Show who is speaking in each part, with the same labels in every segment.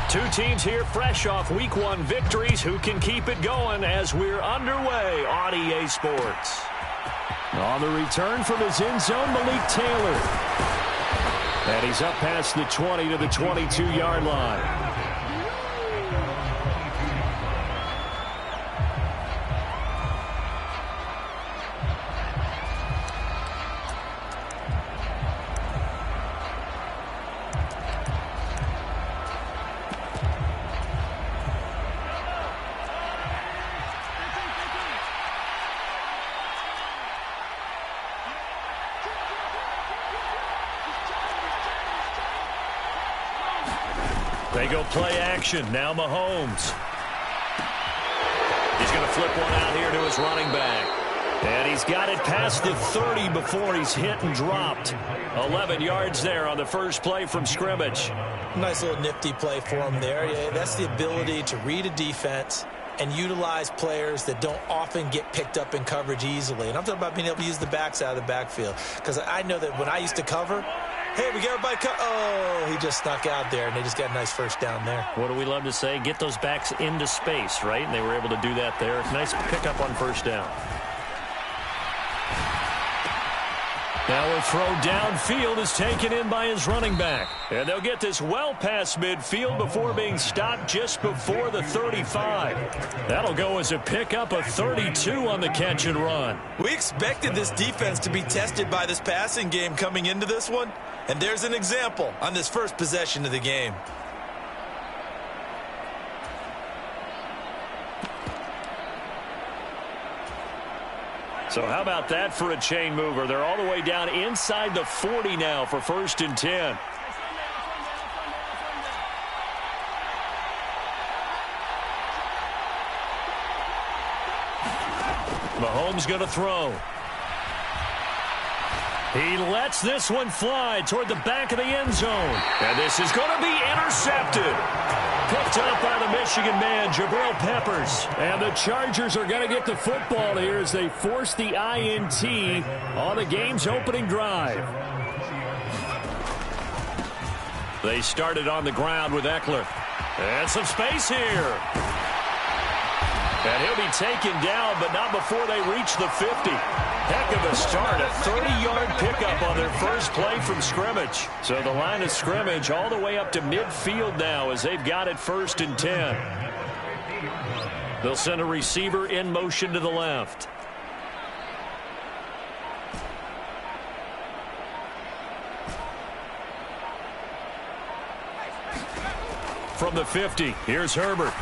Speaker 1: Two teams here fresh off Week 1 victories. Who can keep it going as we're underway on EA Sports? On the return from his end zone, Malik Taylor. And he's up past the 20 to the 22-yard line. They go play action. Now Mahomes. He's going to flip one out here to his running back. And he's got it past the 30 before he's hit and dropped. 11 yards there on the first play from scrimmage.
Speaker 2: Nice little nifty play for him there. Yeah, that's the ability to read a defense and utilize players that don't often get picked up in coverage easily. And I'm talking about being able to use the backs out of the backfield. Because I know that when I used to cover, hey, we got everybody oh, he just snuck out there, and they just got a nice first down there.
Speaker 1: What do we love to say? Get those backs into space, right? And they were able to do that there. Nice pickup on first down. Now a throw downfield is taken in by his running back. And they'll get this well past midfield before being stopped just before the 35. That'll go as a pickup of 32 on the catch and run.
Speaker 2: We expected this defense to be tested by this passing game coming into this one. And there's an example on this first possession of the game.
Speaker 1: So how about that for a chain mover? They're all the way down inside the 40 now for 1st and 10. Mahomes going to throw. He lets this one fly toward the back of the end zone. And this is going to be intercepted. Picked up by the Michigan man, Jabril Peppers. And the Chargers are going to get the football here as they force the INT on the game's opening drive. They started on the ground with Eckler. And some space here. And he'll be taken down, but not before they reach the 50. Heck of a start, a 30-yard pickup on their first play from scrimmage. So the line of scrimmage all the way up to midfield now as they've got it 1st and 10. They'll send a receiver in motion to the left. From the 50, here's Herbert.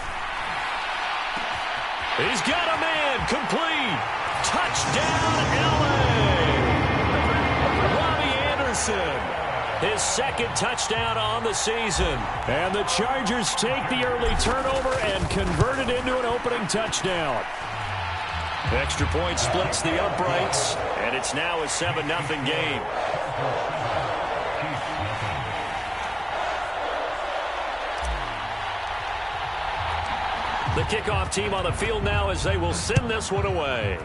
Speaker 1: He's got a man, complete. Touchdown, L.A. Robbie Anderson, his second touchdown on the season. And the Chargers take the early turnover and convert it into an opening touchdown. Extra point splits the uprights, and it's now a 7-0 game. The kickoff team on the field now as they will send this one away.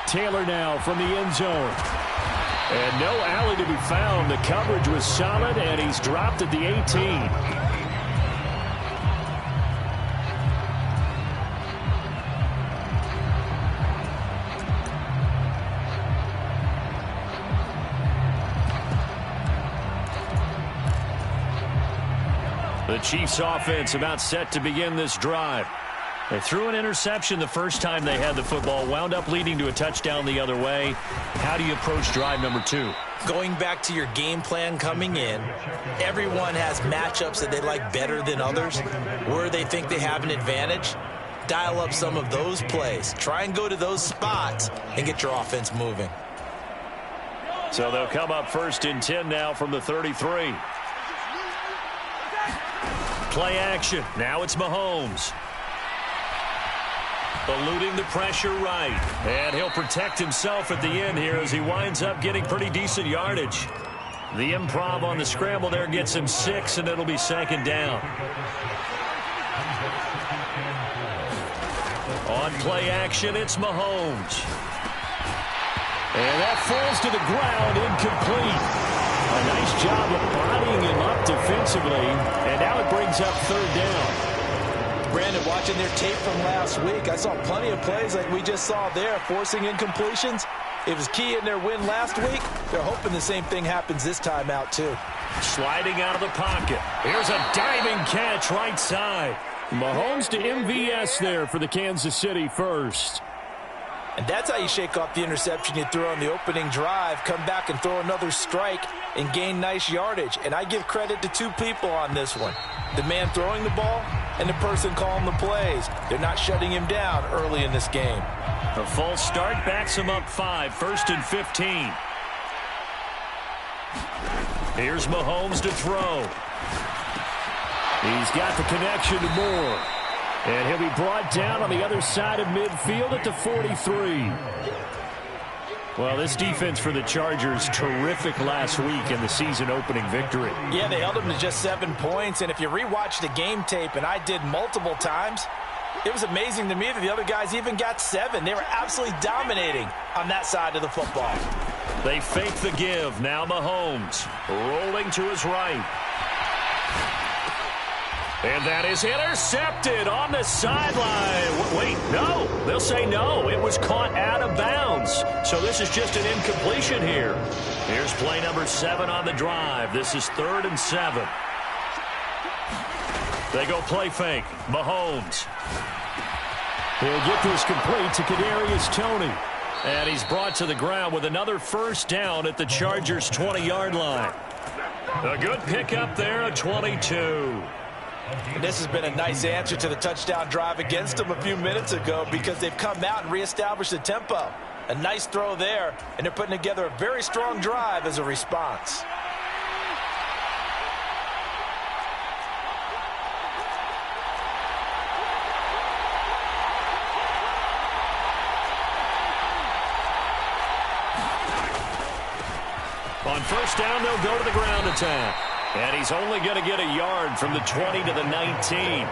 Speaker 1: Taylor now from the end zone. And no alley to be found. The coverage was solid, and he's dropped at the 18. The Chiefs offense about set to begin this drive. They threw an interception the first time they had the football, wound up leading to a touchdown the other way. How do you approach drive number 2?
Speaker 2: Going back to your game plan coming in, everyone has matchups that they like better than others, where they think they have an advantage. Dial up some of those plays. Try and go to those spots and get your offense moving.
Speaker 1: So they'll come up 1st and 10 now from the 33. Play action. Now it's Mahomes. Eluding the pressure right. And he'll protect himself at the end here as he winds up getting pretty decent yardage. The improv on the scramble there gets him 6, and it'll be 2nd down. On play action, it's Mahomes. And that falls to the ground, incomplete. A nice job defensively, and now it brings up third down.
Speaker 2: Brandon, watching their tape from last week, I saw plenty of plays like we just saw there, forcing incompletions. It was key in their win last week. They're hoping the same thing happens this time out, too.
Speaker 1: Sliding out of the pocket. Here's a diving catch right side. Mahomes to MVS there for the Kansas City first.
Speaker 2: And that's how you shake off the interception you threw on the opening drive, come back and throw another strike and gain nice yardage. And I give credit to two people on this one. The man throwing the ball and the person calling the plays. They're not shutting him down early in this game.
Speaker 1: A false start backs him up 5, 1st and 15. Here's Mahomes to throw. He's got the connection to Moore. And he'll be brought down on the other side of midfield at the 43. Well, this defense for the Chargers, terrific last week in the season-opening victory.
Speaker 2: Yeah, they held them to just 7 points. And if you rewatch the game tape, and I did multiple times, it was amazing to me that the other guys even got 7. They were absolutely dominating on that side of the football.
Speaker 1: They fake the give. Now Mahomes rolling to his right. And that is intercepted on the sideline. Wait, no. They'll say no. It was caught out of bounds. So this is just an incompletion here. Here's play number 7 on the drive. This is 3rd and 7. They go play fake. Mahomes. He'll get this complete to Kadarius Toney. And he's brought to the ground with another first down at the Chargers' 20-yard line. A good pickup there at 22.
Speaker 2: And this has been a nice answer to the touchdown drive against them a few minutes ago because they've come out and reestablished the tempo. A nice throw there, and they're putting together a very strong drive as a response.
Speaker 1: On first down, they'll go to the ground attack. And he's only going to get a yard from the 20 to the 19.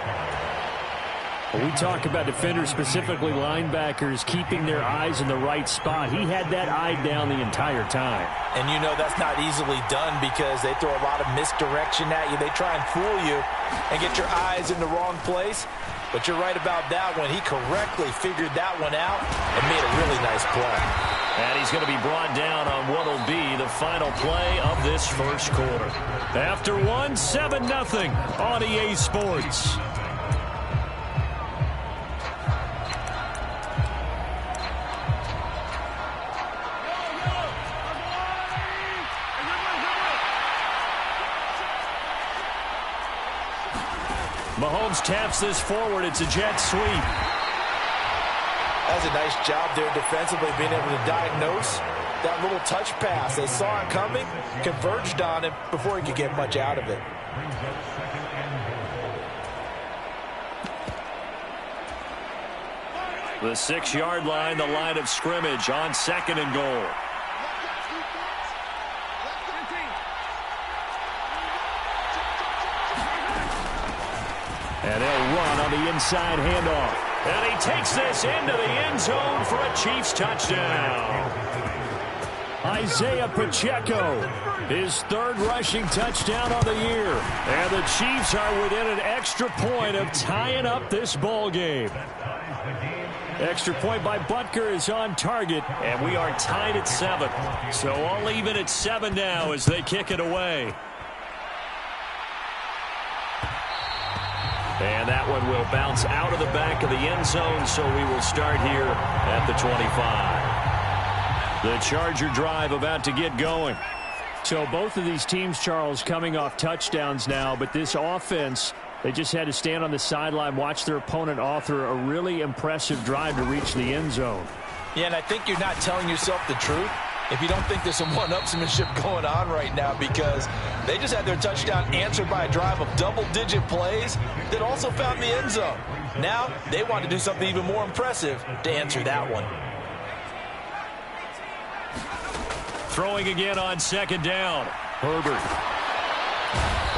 Speaker 1: When we talk about defenders, specifically linebackers, keeping their eyes in the right spot, he had that eye down the entire time.
Speaker 2: And you know that's not easily done because they throw a lot of misdirection at you. They try and fool you and get your eyes in the wrong place. But you're right about that one. He correctly figured that one out and made a really nice play.
Speaker 1: And he's going to be brought down on what will be the final play of this first quarter. After 7-0 on EA Sports. Mahomes taps this forward. It's a jet sweep.
Speaker 2: That's a nice job there defensively, being able to diagnose that little touch pass. They saw it coming, converged on it before he could get much out of it.
Speaker 1: The 6-yard line, the line of scrimmage on 2nd and goal. And they'll run on the inside handoff. And he takes this into the end zone for a Chiefs touchdown. Isaiah Pacheco, his 3rd rushing touchdown on the year. And the Chiefs are within an extra point of tying up this ball game. Extra point by Butker is on target, and we are tied at 7. So all even at 7 now as they kick it away. And that one will bounce out of the back of the end zone, so we will start here at the 25. The Charger drive about to get going. So both of these teams, Charles, coming off touchdowns now, but this offense, they just had to stand on the sideline, watch their opponent author a really impressive drive to reach the end zone.
Speaker 2: Yeah, and I think you're not telling yourself the truth if you don't think there's some one-upsmanship going on right now, because they just had their touchdown answered by a drive of double-digit plays that also found the end zone. Now they want to do something even more impressive to answer that one.
Speaker 1: Throwing again on 2nd down. Herbert.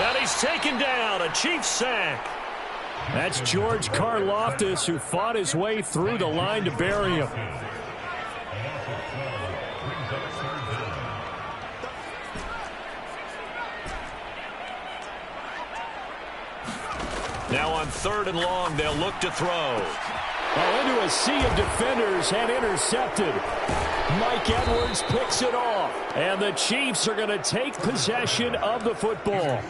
Speaker 1: And he's taken down. A Chiefs sack. That's George Karlaftis, who fought his way through the line to bury him. Now on 3rd and long, they'll look to throw.
Speaker 3: Into a sea of defenders and intercepted. Mike Edwards picks it off. And the Chiefs are going to take possession of the football.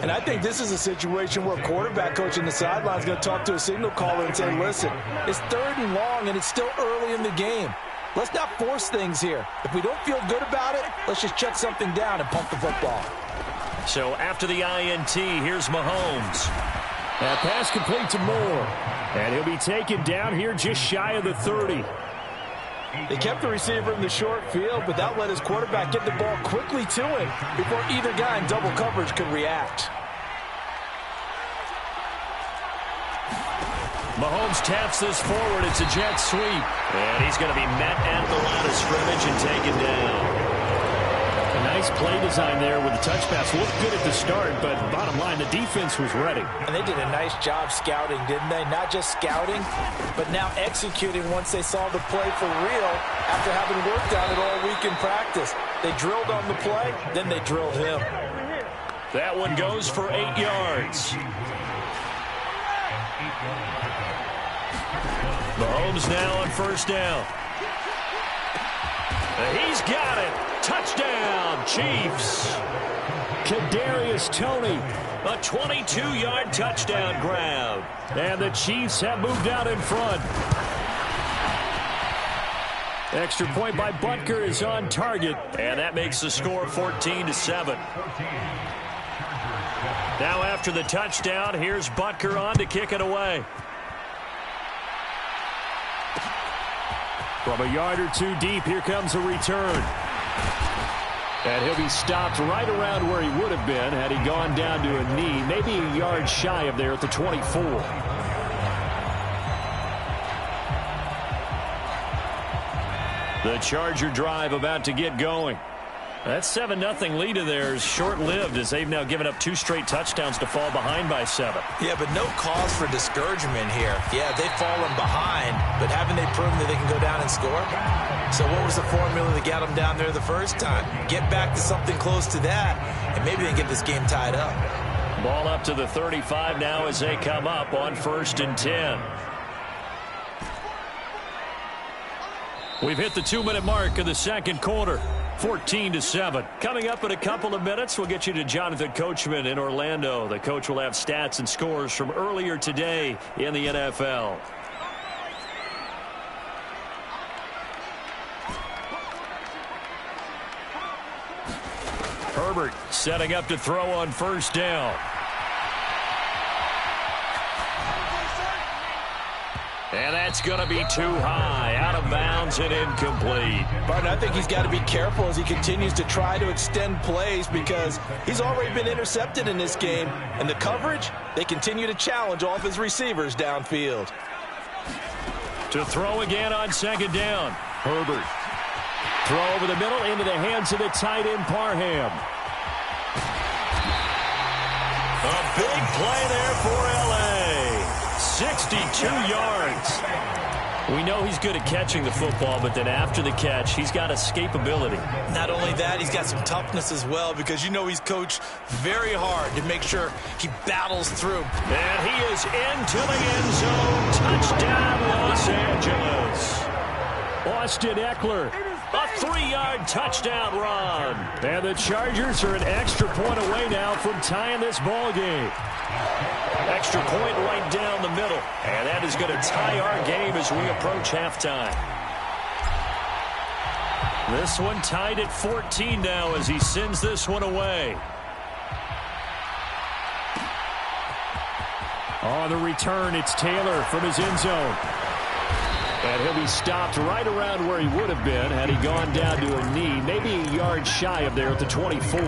Speaker 2: And I think this is a situation where quarterback coach in the sideline is going to talk to a signal caller and say, listen, it's 3rd and long and it's still early in the game. Let's not force things here. If we don't feel good about it, let's just check something down and pump the football.
Speaker 1: So after the INT, here's Mahomes.
Speaker 3: That pass complete to Moore. And he'll be taken down here just shy of the 30.
Speaker 2: They kept the receiver in the short field, but that let his quarterback get the ball quickly to him before either guy in double coverage could react.
Speaker 1: Mahomes taps this forward. It's a jet sweep. And he's going to be met at the line of scrimmage and taken down.
Speaker 3: A nice play design there with the touch pass. Looked good at the start, but bottom line, the defense was ready.
Speaker 2: And they did a nice job scouting, didn't they? Not just scouting, but now executing once they saw the play for real after having worked on it all week in practice. They drilled on the play, then they drilled him.
Speaker 1: That one goes for 8 yards. Mahomes now on 1st down. He's got it. Touchdown, Chiefs.
Speaker 3: Kadarius Toney.
Speaker 1: A 22-yard touchdown grab.
Speaker 3: And the Chiefs have moved out in front. Extra point by Butker is on target.
Speaker 1: And that makes the score 14-7. Now after the touchdown, here's Butker on to kick it away.
Speaker 3: From a yard or two deep, here comes a return. And he'll be stopped right around where he would have been had he gone down to a knee, maybe a yard shy of there at the 24. The Charger drive about to get going. That 7-0 lead of theirs short-lived as they've now given up 2 straight touchdowns to fall behind by 7.
Speaker 2: Yeah, but no cause for discouragement here. Yeah, they've fallen behind, but haven't they proven that they can go down and score? So what was the formula that got them down there the first time? Get back to something close to that, and maybe they can get this game tied up.
Speaker 1: Ball up to the 35 now as they come up on 1st and 10. We've hit the 2-minute mark of the second quarter. 14-7. Coming up in a couple of minutes, we'll get you to Jonathan Coachman in Orlando. The coach will have stats and scores from earlier today in the NFL. Herbert setting up to throw on 1st down. And that's going to be too high, out of bounds and incomplete.
Speaker 2: Barton, I think he's got to be careful as he continues to try to extend plays because he's already been intercepted in this game. And the coverage, they continue to challenge all of his receivers downfield.
Speaker 1: To throw again on 2nd down.
Speaker 3: Herbert. Throw over the middle into the hands of the tight end, Parham.
Speaker 1: A big play there for L.A. 62 yards.
Speaker 3: We know he's good at catching the football, but then after the catch, he's got escapability.
Speaker 2: Not only that, he's got some toughness as well because you know he's coached very hard to make sure he battles through.
Speaker 1: And he is into the end zone. Touchdown, Los Angeles.
Speaker 3: Austin Eckler.
Speaker 1: A 3-yard touchdown run.
Speaker 3: And the Chargers are an extra point away now from tying this ball game.
Speaker 1: Extra point right down the middle. And that is going to tie our game as we approach halftime. This one tied at 14 now as he sends this one away.
Speaker 3: On the return, it's Taylor from his end zone. And he'll be stopped right around where he would have been had he gone down to a knee, maybe a yard shy of there at the 24.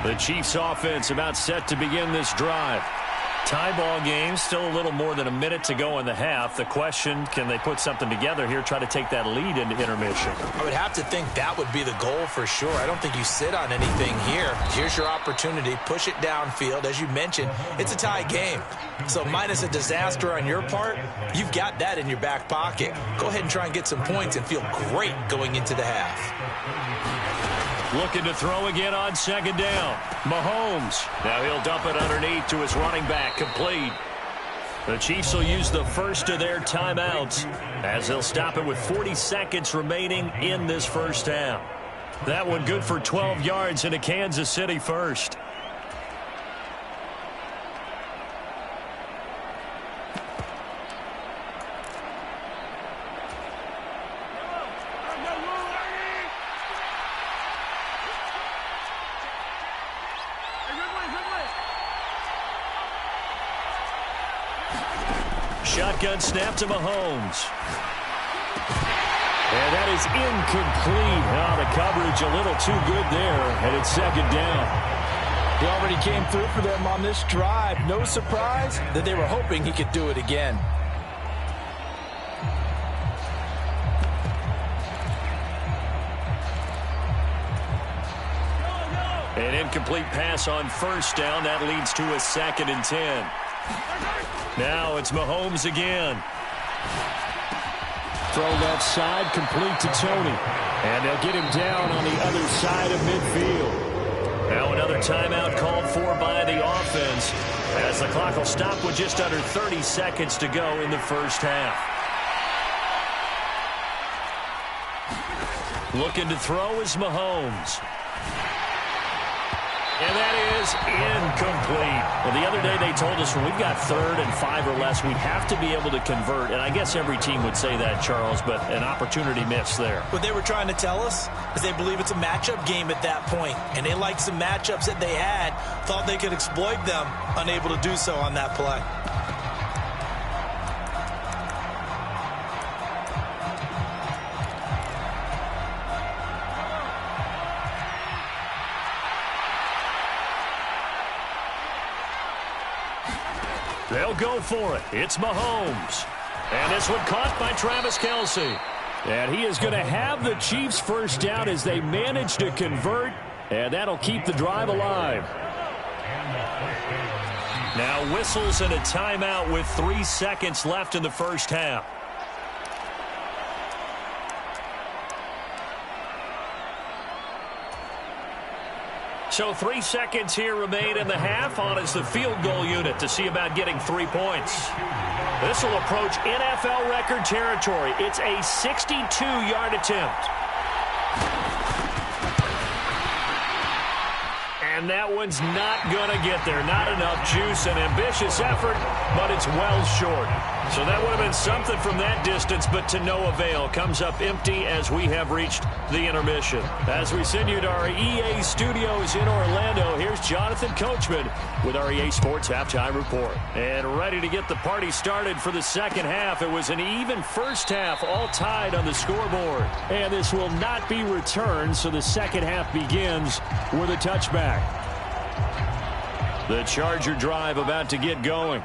Speaker 3: The Chiefs offense about set to begin this drive. Tie ball game, still a little more than a minute to go in the half. The question, can they put something together here, try to take that lead into intermission?
Speaker 2: I would have to think that would be the goal for sure. I don't think you sit on anything here. Here's your opportunity. Push it downfield. As you mentioned, it's a tie game. So minus a disaster on your part, you've got that in your back pocket. Go ahead and try and get some points and feel great going into the half.
Speaker 3: Looking to throw again on second down. Mahomes. Now he'll dump it underneath to his running back. Complete. The Chiefs will use the first of their timeouts as they'll stop it with 40 seconds remaining in this first half. That one good for 12 yards into Kansas City first. Shotgun snap to Mahomes. And that is incomplete. Oh, the coverage a little too good there, and it's second down.
Speaker 2: He already came through for them on this drive. No surprise that they were hoping he could do it again.
Speaker 3: An incomplete pass on first down. That leads to a 2nd and 10. Now it's Mahomes again. Throw left side, complete to Tony. And they'll get him down on the other side of midfield. Now another timeout called for by the offense, as the clock will stop with just under 30 seconds to go in the first half. Looking to throw is Mahomes. And that is incomplete. Well, the other day they told us when we've got 3rd and 5 or less, we have to be able to convert. And I guess every team would say that, Charles, but an opportunity missed there.
Speaker 2: What they were trying to tell us is they believe it's a matchup game at that point. And they liked some matchups that they had, thought they could exploit them, unable to do so on that play.
Speaker 3: They'll go for it. It's Mahomes. And this one caught by Travis Kelce. And he is going to have the Chiefs first down as they manage to convert. And that'll keep the drive alive. Now whistles and a timeout with 3 seconds left in the first half. So 3 seconds here remain in the half. On is the field goal unit to see about getting 3 points. This will approach NFL record territory. It's a 62-yard attempt. And that one's not going to get there. Not enough juice. An ambitious effort, but it's well short. So that would have been something from that distance, but to no avail. Comes up empty as we have reached the intermission. As we send you to our EA studios in Orlando, here's Jonathan Coachman with our EA Sports Halftime Report. And ready to get the party started for the second half. It was an even first half, all tied on the scoreboard. And this will not be returned, so the second half begins with a touchback. The Charger drive about to get going.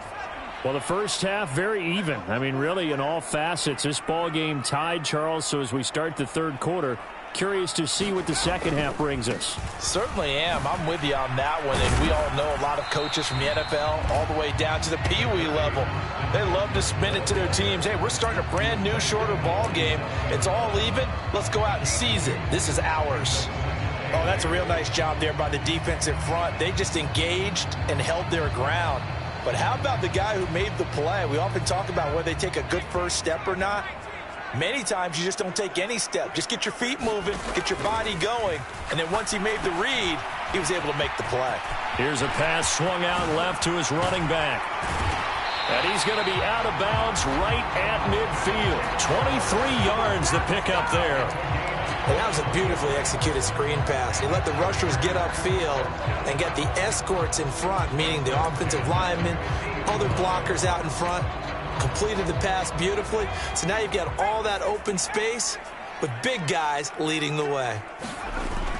Speaker 3: Well, the first half, very even. I mean, really, in all facets, this ball game tied, Charles. So as we start the third quarter, curious to see what the second half brings us.
Speaker 2: Certainly am. I'm with you on that one. And we all know a lot of coaches from the NFL all the way down to the Pee-wee level. They love to spin it to their teams. Hey, we're starting a brand new, shorter ball game. It's all even. Let's go out and seize it. This is ours. Oh, that's a real nice job there by the defensive front. They just engaged and held their ground. But how about the guy who made the play? We often talk about whether they take a good first step or not. Many times you just don't take any step. Just get your feet moving, get your body going, and then once he made the read, he was able to make the play.
Speaker 3: Here's a pass swung out left to his running back. And he's going to be out of bounds right at midfield. 23 yards the pickup there.
Speaker 2: And that was a beautifully executed screen pass. He let the rushers get upfield and get the escorts in front, meaning the offensive linemen, other blockers out in front, completed the pass beautifully. So now you've got all that open space with big guys leading the way.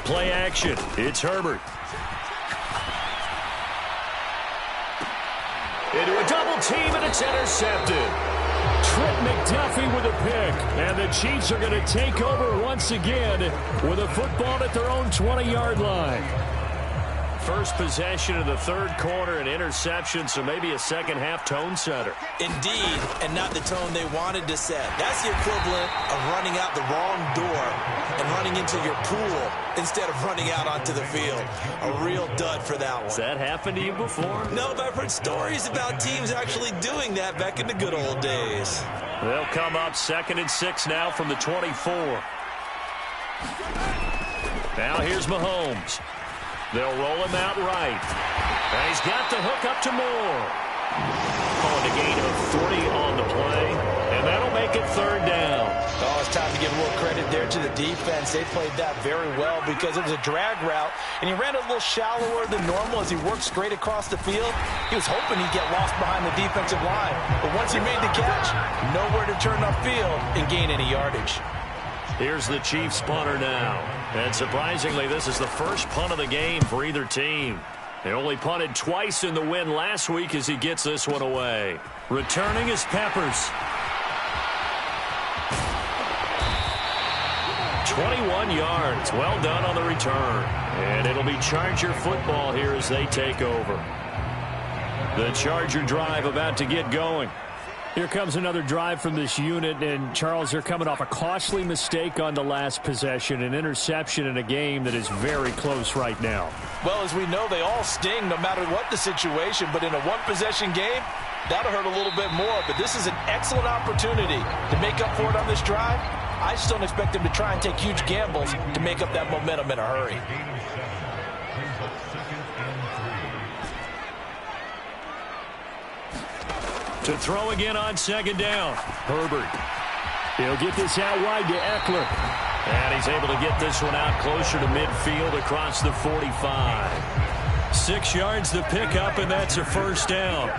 Speaker 3: Play action. It's Herbert. Into a double team, and it's intercepted. Trent McDuffie with a pick, and the Chiefs are going to take over once again with a football at their own 20-yard line. first possession of the third quarter, an interception, so maybe a second-half tone setter.
Speaker 2: Indeed, and not the tone they wanted to set. That's the equivalent of running out the wrong door and running into your pool instead of running out onto the field. A real dud for that one.
Speaker 3: Has that happened to you before?
Speaker 2: No, but I've heard stories about teams actually doing that back in the good old days.
Speaker 3: They'll come up 2nd and 6 now from the 24. Now here's Mahomes. They'll roll him out right. And he's got the hook up to Moore. Calling a gain of 3 on the play. And that'll make it 3rd down.
Speaker 2: Oh, it's time to give a little credit there to the defense. They played that very well because it was a drag route, and he ran a little shallower than normal as he worked straight across the field. He was hoping he'd get lost behind the defensive line. But once he made the catch, nowhere to turn upfield and gain any yardage.
Speaker 3: Here's the Chiefs punter now. And surprisingly, this is the first punt of the game for either team. They only punted twice in the win last week as he gets this one away. Returning is Peppers. 21 yards. Well done on the return. And it'll be Charger football here as they take over. The Charger drive about to get going.
Speaker 4: Here comes another drive from this unit, and Charles, they're coming off a costly mistake on the last possession, an interception in a game that is very close right now.
Speaker 2: Well, as we know, they all sting no matter what the situation, but in a one-possession game, that'll hurt a little bit more. But this is an excellent opportunity to make up for it on this drive. I just don't expect them to try and take huge gambles to make up that momentum in a hurry.
Speaker 3: To throw again on 2nd down. Herbert.
Speaker 4: He'll get this out wide to Eckler.
Speaker 3: And he's able to get this one out closer to midfield across the 45. 6 yards the pickup, and that's a 1st down.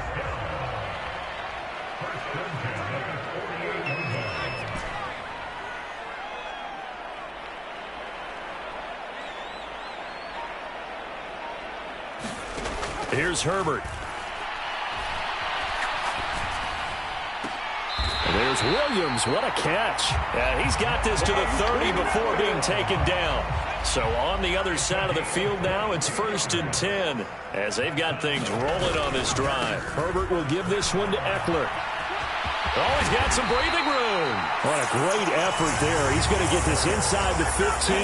Speaker 3: Here's Herbert.
Speaker 4: There's Williams. What a catch.
Speaker 3: Yeah, he's got this to the 30 before being taken down. So on the other side of the field now, it's 1st and 10 as they've got things rolling on this drive.
Speaker 4: Herbert will give this one to Eckler.
Speaker 3: Oh, he's got some breathing room.
Speaker 4: What a great effort there. He's going to get this inside the 15,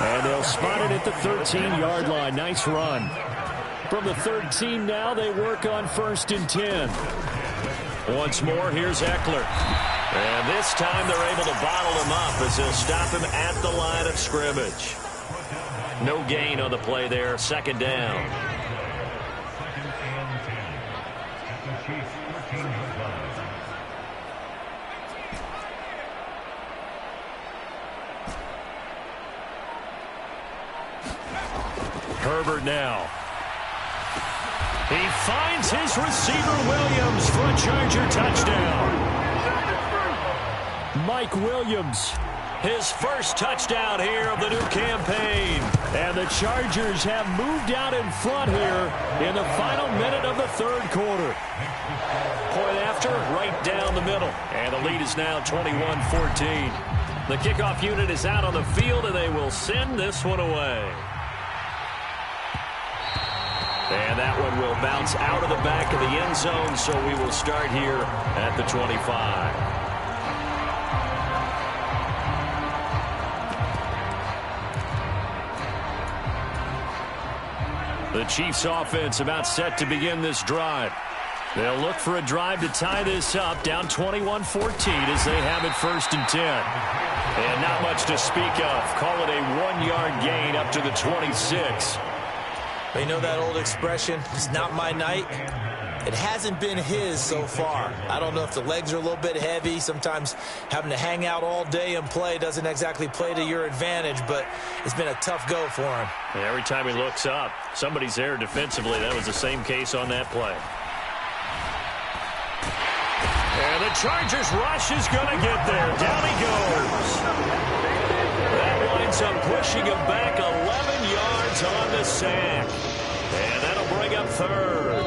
Speaker 4: and they'll spot it at the 13-yard line. Nice run. From the 13 now, they work on 1st and 10.
Speaker 3: Once more, here's Eckler. And this time they're able to bottle him up as they'll stop him at the line of scrimmage. No gain on the play there. 2nd down. Herbert now. He finds his receiver, Williams, for a Charger touchdown.
Speaker 4: Mike Williams.
Speaker 3: His first touchdown here of the new campaign.
Speaker 4: And the Chargers have moved out in front here in the final minute of the 3rd quarter.
Speaker 3: Point after, right down the middle. And the lead is now 21-14. The kickoff unit is out on the field, and they will send this one away. And that one will bounce out of the back of the end zone, so we will start here at the 25. The Chiefs offense about set to begin this drive. They'll look for a drive to tie this up, down 21-14 as they have it 1st and 10. And not much to speak of. Call it a 1-yard gain up to the 26.
Speaker 2: You know that old expression, it's not my night? It hasn't been his so far. I don't know if the legs are a little bit heavy. Sometimes having to hang out all day and play doesn't exactly play to your advantage, but it's been a tough go for him.
Speaker 3: And every time he looks up, somebody's there defensively. That was the same case on that play. And the Chargers rush is going to get there. Down he goes. That winds up pushing him back 11 yards on the sack. And that'll bring up 3rd.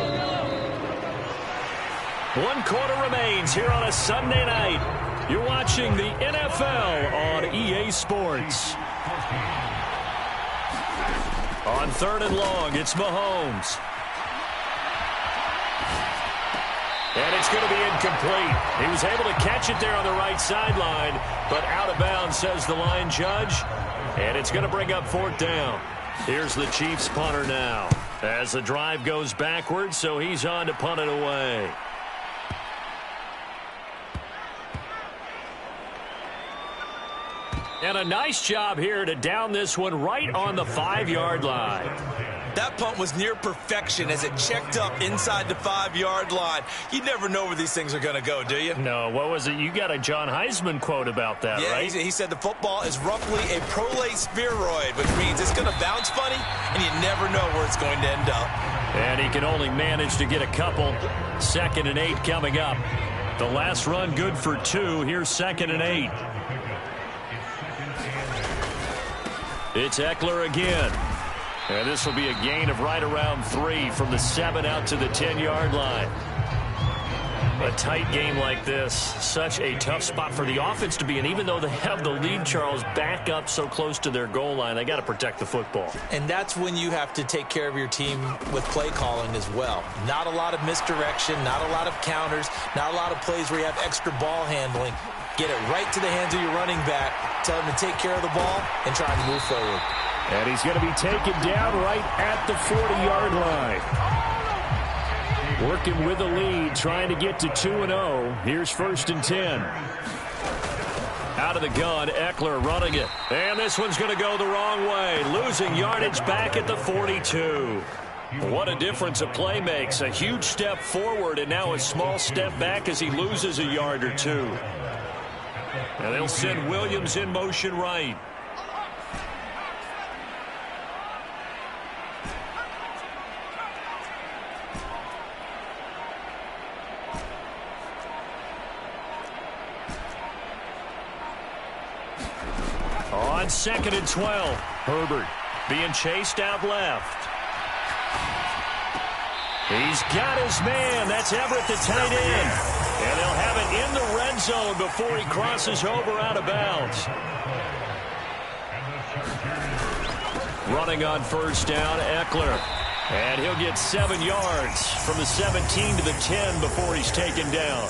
Speaker 3: 1 quarter remains here on a Sunday night. You're watching the NFL on EA Sports. On 3rd and long, it's Mahomes. And it's going to be incomplete. He was able to catch it there on the right sideline, but out of bounds, says the line judge. And it's going to bring up 4th down. Here's the Chiefs punter now as the drive goes backwards, so he's on to punt it away. And a nice job here to down this one right on the 5-yard line.
Speaker 2: That punt was near perfection as it checked up inside the 5-yard line. You never know where these things are going to go, do you?
Speaker 3: No, what was it? You got a John Heisman quote about that,
Speaker 2: yeah,
Speaker 3: right?
Speaker 2: He said the football is roughly a prolate spheroid, which means it's going to bounce funny, and you never know where it's going to end up.
Speaker 3: And he can only manage to get a couple. 2nd and 8 coming up. The last run good for 2. Here's 2nd and 8. It's Eckler again. And this will be a gain of right around 3 from the 7 out to the 10-yard line. A tight game like this, such a tough spot for the offense to be in. Even though they have the lead, Charles, back up so close to their goal line, they got to protect the football.
Speaker 2: And that's when you have to take care of your team with play calling as well. Not a lot of misdirection, not a lot of counters, not a lot of plays where you have extra ball handling. Get it right to the hands of your running back, tell him to take care of the ball, and try to move forward.
Speaker 4: And he's going to be taken down right at the 40-yard line. Working with the lead, trying to get to 2-0. Here's 1st and 10. Out of the gun, Eckler running it. And this one's going to go the wrong way. Losing yardage back at the 42. What a difference a play makes. A huge step forward and now a small step back as he loses a yard or 2. And they'll send Williams in motion right. On 2nd and 12, Herbert being chased out left. He's got his man. That's Everett, the tight end. And they'll have it in the red zone before he crosses over out of bounds. Running on 1st down, Eckler. And he'll get 7 yards from the 17 to the 10 before he's taken down.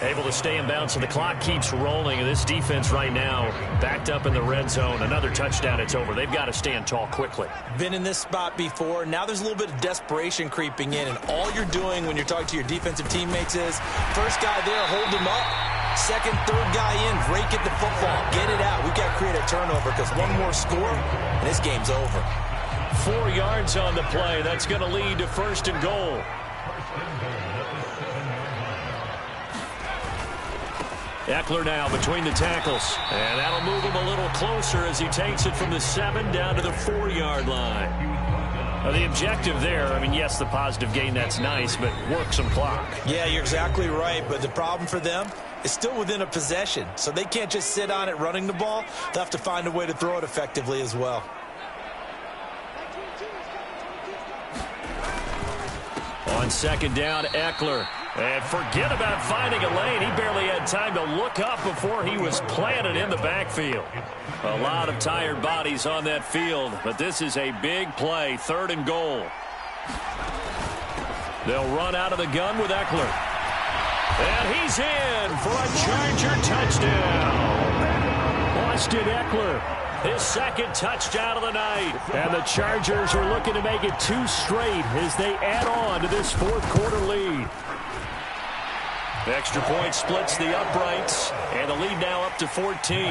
Speaker 4: Able to stay in bounds, so the clock keeps rolling. And this defense right now backed up in the red zone. Another touchdown, it's over. They've got to stand tall quickly.
Speaker 2: Been in this spot before. Now there's a little bit of desperation creeping in. And all you're doing when you're talking to your defensive teammates is, first guy there, hold him up. 2nd, 3rd guy in, rake at the football. Get it out. We've got to create a turnover because one more score, and this game's over.
Speaker 3: 4 yards on the play. That's going to lead to 1st and goal. Eckler now between the tackles. And that'll move him a little closer as he takes it from the 7 down to the 4-yard line. Now the objective there, I mean, yes, the positive gain, that's nice, but work some clock.
Speaker 2: Yeah, you're exactly right. But the problem for them is still within a possession. So they can't just sit on it running the ball. They'll have to find a way to throw it effectively as well.
Speaker 3: On 2nd down, Eckler. And forget about finding a lane. He barely had time to look up before he was planted in the backfield. A lot of tired bodies on that field, but this is a big play, 3rd and goal. They'll run out of the gun with Eckler. And he's in for a Charger touchdown. Austin Eckler, his 2nd touchdown of the night. And the Chargers are looking to make it 2 straight as they add on to this 4th quarter lead. Extra point splits the uprights, and the lead now up to 14.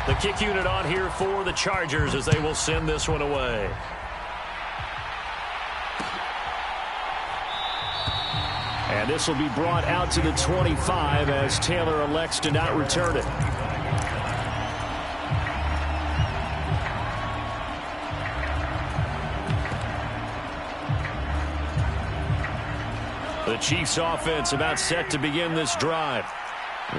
Speaker 3: The kick unit on here for the Chargers as they will send this one away. And this will be brought out to the 25 as Taylor elects to not return it. The Chiefs offense about set to begin this drive.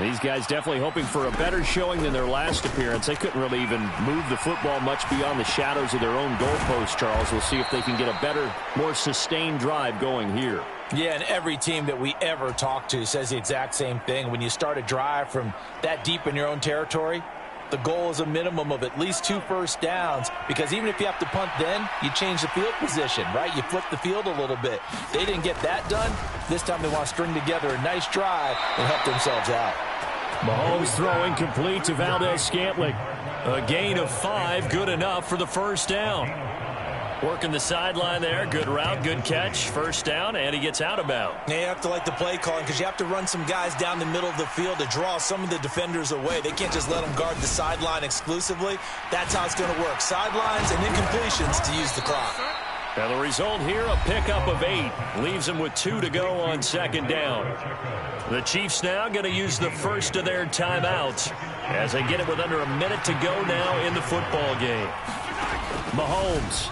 Speaker 3: These guys definitely hoping for a better showing than their last appearance. They couldn't really even move the football much beyond the shadows of their own goalpost, Charles. We'll see if they can get a better, more sustained drive going here.
Speaker 2: Yeah, and every team that we ever talk to says the exact same thing. When you start a drive from that deep in your own territory, the goal is a minimum of at least 2 first downs, because even if you have to punt then, you change the field position, right? You flip the field a little bit. They didn't get that done. This time they want to string together a nice drive and help themselves out.
Speaker 4: Mahomes throwing complete to Valdez-Scantling.
Speaker 3: A gain of 5, good enough for the first down. Working the sideline there. Good route, good catch. First down, and he gets out of bounds.
Speaker 2: You have to like the play calling, because you have to run some guys down the middle of the field to draw some of the defenders away. They can't just let them guard the sideline exclusively. That's how it's going to work. Sidelines and incompletions to use the clock.
Speaker 3: Now the result here, a pickup of 8. Leaves them with 2 to go on second down. The Chiefs now going to use the first of their timeouts as they get it with under a minute to go now in the football game.
Speaker 4: Mahomes.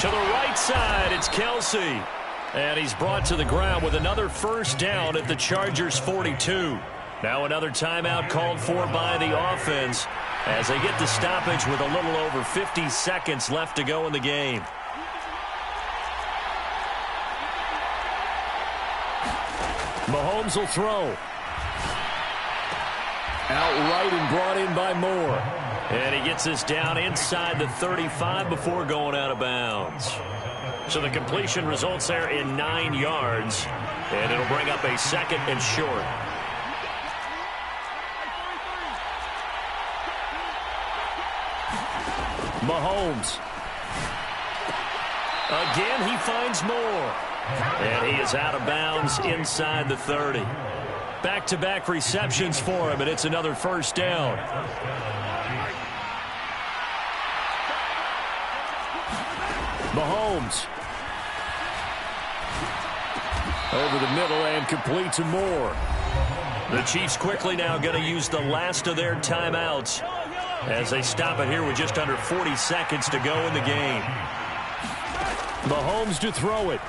Speaker 3: To the right side, it's Kelsey. And he's brought to the ground with another first down at the Chargers' 42. Now another timeout called for by the offense as they get the stoppage with a little over 50 seconds left to go in the game.
Speaker 4: Mahomes will throw. Outright and brought in by Moore.
Speaker 3: And he gets this down inside the 35 before going out of bounds. So the completion results there in 9 yards. And it'll bring up a second and short.
Speaker 4: Mahomes.
Speaker 3: Again, he finds Moore. And he is out of bounds inside the 30. Back-to-back receptions for him, and it's another first down.
Speaker 4: Mahomes. Over the middle and complete to Moore.
Speaker 3: The Chiefs quickly now going to use the last of their timeouts as they stop it here with just under 40 seconds to go in the game.
Speaker 4: Mahomes to throw it.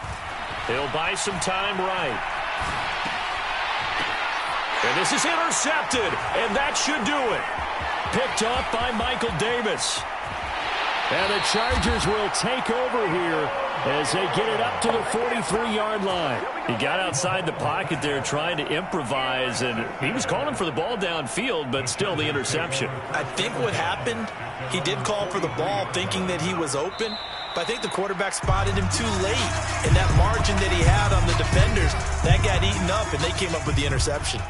Speaker 3: He'll buy some time right. And this is intercepted, and that should do it. Picked off by Michael Davis.
Speaker 4: And the Chargers will take over here as they get it up to the 43-yard line.
Speaker 3: He got outside the pocket there trying to improvise, and he was calling for the ball downfield, but still the interception.
Speaker 2: I think what happened, he did call for the ball thinking that he was open, but I think the quarterback spotted him too late. And that margin that he had on the defenders, that got eaten up, and they came up with the interception.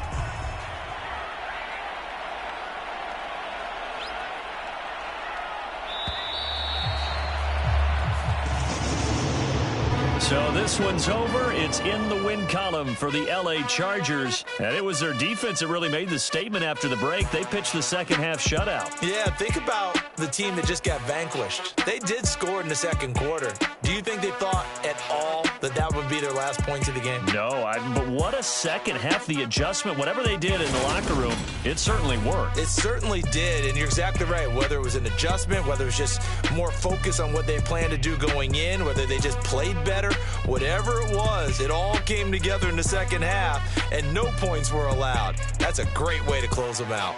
Speaker 3: So this one's over. It's in the win column for the L.A. Chargers. And it was their defense that really made the statement after the break. They pitched the second half shutout.
Speaker 2: Yeah, think about the team that just got vanquished. They did score in the second quarter. Do you think they thought at all that that would be their last points of the game?
Speaker 3: No, but what a second half. The adjustment, whatever they did in the locker room, it certainly worked.
Speaker 2: It certainly did, and you're exactly right. Whether it was an adjustment, whether it was just more focus on what they planned to do going in, whether they just played better, whatever it was, it all came together in the second half, and no points were allowed. That's a great way to close them out.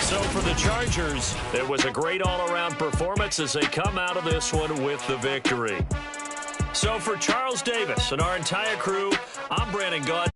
Speaker 3: So for the Chargers, it was a great all-around performance as they come out of this one with the victory. So for Charles Davis and our entire crew, I'm Brandon Gaud.